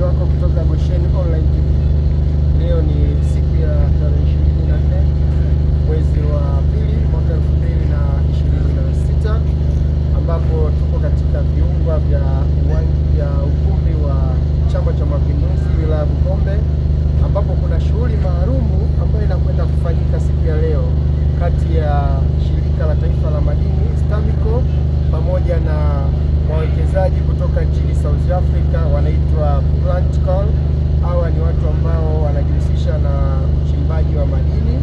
wako kutoka Goshen Online TV. Leo ni siku ya tarehe 24 mwezi wa pili mwaka 2026, ambapo tuko katika viunga vya ukumbi wa Chama cha Mapinduzi wilaya Bukombe, ambapo kuna shughuli maalumu ambayo inakwenda kufanyika siku ya leo kati ya shirika la taifa la madini STAMICO pamoja na wawekezaji kutoka nchini South Africa wanaitwa Plantco. Hawa ni watu ambao wanajihusisha na uchimbaji wa madini,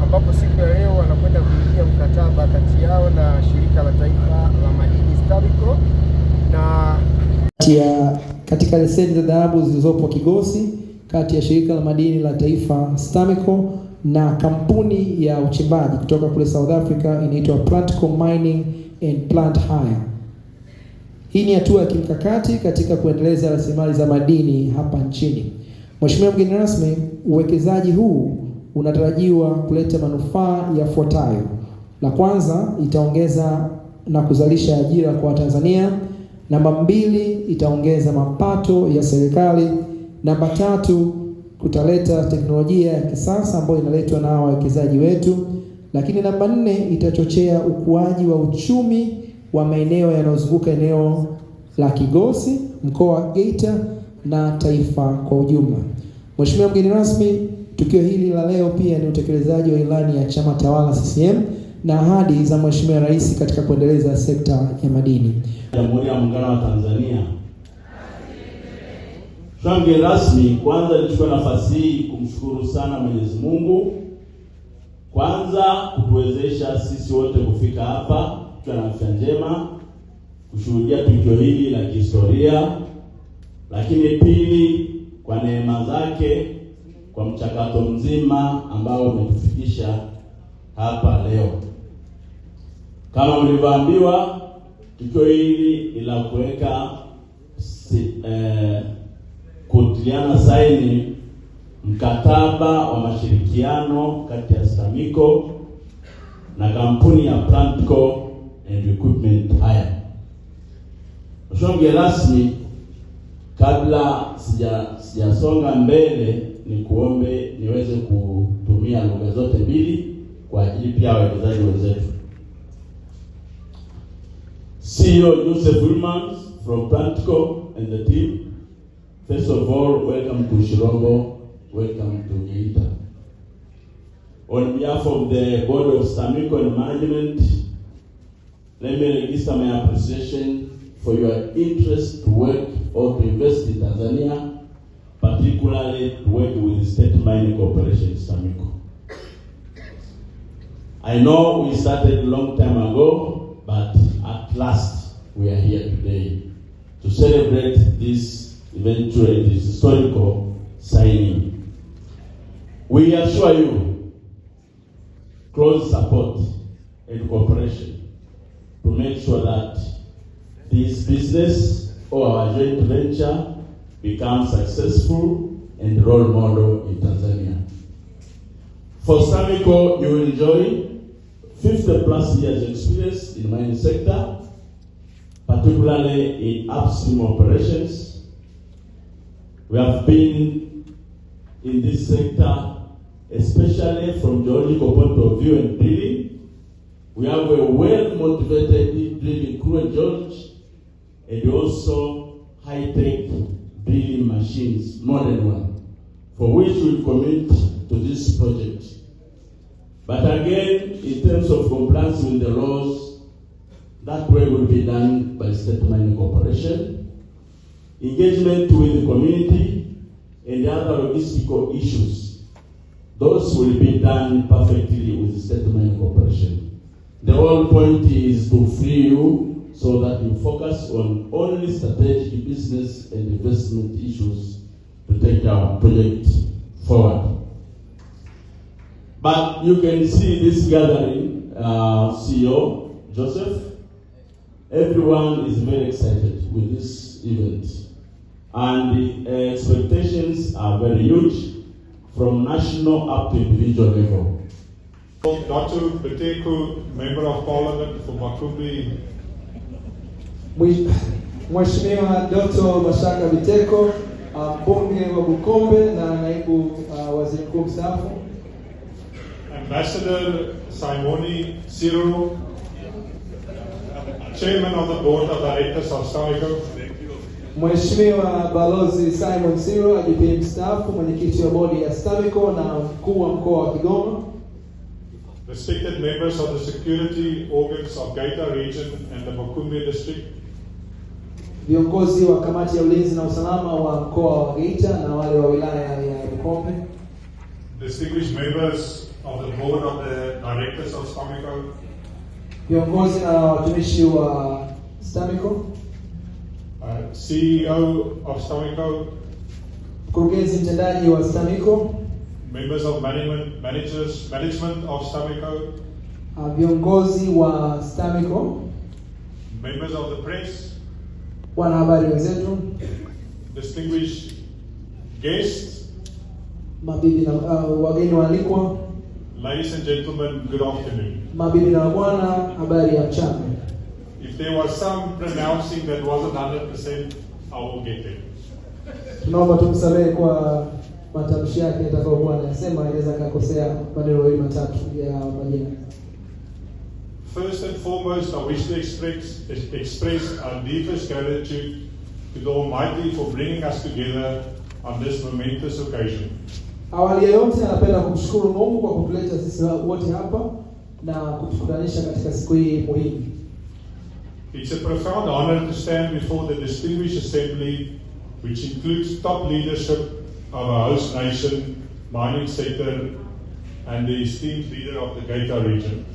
ambapo siku ya leo wanakwenda kuingia mkataba kati yao na shirika la taifa la madini STAMICO na katika leseni za dhahabu zilizopo Kigosi kati ya shirika la madini la taifa STAMICO na kampuni ya uchimbaji kutoka kule South Africa inaitwa Plantco Mining and Plant Hire. Hii ni hatua ya kimkakati katika kuendeleza rasilimali za madini hapa nchini. Mheshimiwa mgeni rasmi, uwekezaji huu unatarajiwa kuleta manufaa yafuatayo. La kwanza, itaongeza na kuzalisha ajira kwa Watanzania. Namba 2, itaongeza mapato ya serikali. Namba 3, kutaleta teknolojia ya kisasa ambayo inaletwa na wawekezaji wetu. Lakini namba 4, itachochea ukuaji wa uchumi wa maeneo yanayozunguka eneo la Kigosi, mkoa wa Geita na taifa kwa ujumla. Mheshimiwa mgeni rasmi, tukio hili la leo pia ni utekelezaji wa ilani ya chama tawala CCM na ahadi za Mheshimiwa Rais katika kuendeleza sekta ya madini. Jamhuri ya Muungano wa Tanzania. Mgeni rasmi, kwanza nichukue nafasi hii kumshukuru sana Mwenyezi Mungu kwanza kutuwezesha sisi wote kufika hapa tukiwa na afya njema kushuhudia tukio hili la kihistoria, lakini pili kwa neema zake kwa mchakato mzima ambao umetufikisha hapa leo. Kama mlivyoambiwa, tukio hili ni la kuweka kutiliana saini mkataba wa mashirikiano kati ya STAMICO na kampuni ya Plantco and Equipment Hire. Mheshimiwa mgeni rasmi, kabla sijasonga mbele, ni kuombe niweze kutumia lugha zote mbili kwa ajili pia wawekezaji wenzetu. CEO Joseph Wilmans from Plantco and the team, first of all, welcome to Shirombo, welcome to Geita. On behalf of the board of STAMICO and management, let me register my appreciation for your interest to work or to invest in Tanzania, particularly to work with the State Mining Corporation, STAMICO. I know we started a long time ago, but at last we are here today to celebrate this eventually this historical signing. We assure you close support and cooperation to make sure that this business or our joint venture becomes successful and role model in Tanzania. For STAMICO, you will enjoy 50+ years experience in mining sector, particularly in upstream operations. We have been in this sector, especially from geological point of view and drilling. We have a well-motivated drilling crew and geology, and also high-tech drilling machines, modern one, for which we commit to this project. But again, in terms of compliance with the laws, that way will be done by State Mining Corporation. Engagement with the community and the other logistical issues, those will be done perfectly with the State Mining Corporation. The whole point is to free you so that you focus on only strategic business and investment issues to take our project forward. But you can see this gathering, CEO Joseph, everyone is very excited with this event. And the expectations are very huge from national up to individual level. Dr. Biteko, Member of Parliament for Makumbi. Mheshimiwa Dr. Mashaka Biteko, mbunge wa Bukombe na naibu waziri mkuu mstaafu, Ambassador Simoni Siro, Chairman of the Board of Directors of STAMICO, Mheshimiwa Balozi Simon Siro, IGP mstaafu, mwenyekiti wa bodi ya STAMICO na mkuu wa mkoa wa Kigoma, respected members of the security organs of Geita region and the Bukombe district, viongozi wa kamati ya ulinzi na usalama wa mkoa wa Geita na wale wa wilaya ya Bukombe, distinguished members of the board of the directors of STAMICO, viongozi na watumishi wa STAMICO, CEO of STAMICO, mkurugenzi mtendaji wa STAMICO, members of management of STAMICO, viongozi wa STAMICO, members of the press, wanahabari wenzetu, distinguished guests, mabibi na wageni waalikwa, ladies and gentlemen, good afternoon. mabibi na bwana, habari ya mchana. If there was some pronouncing that wasn't 100%, I will get it. Tunaomba tumsamehe kwa matamshi yake atakayokuwa anasema, inaweza kakosea maneno mawili matatu ya majina. First and foremost, I wish to express our deepest gratitude to the Almighty for bringing us together on this momentous occasion. Awali ya yote napenda kumshukuru Mungu kwa kutuleta sisi wote hapa na kutukutanisha katika siku hii muhimu. It's a profound honor to stand before the distinguished assembly, which includes top leadership of our host nation, mining sector, and the esteemed leader of the Geita region.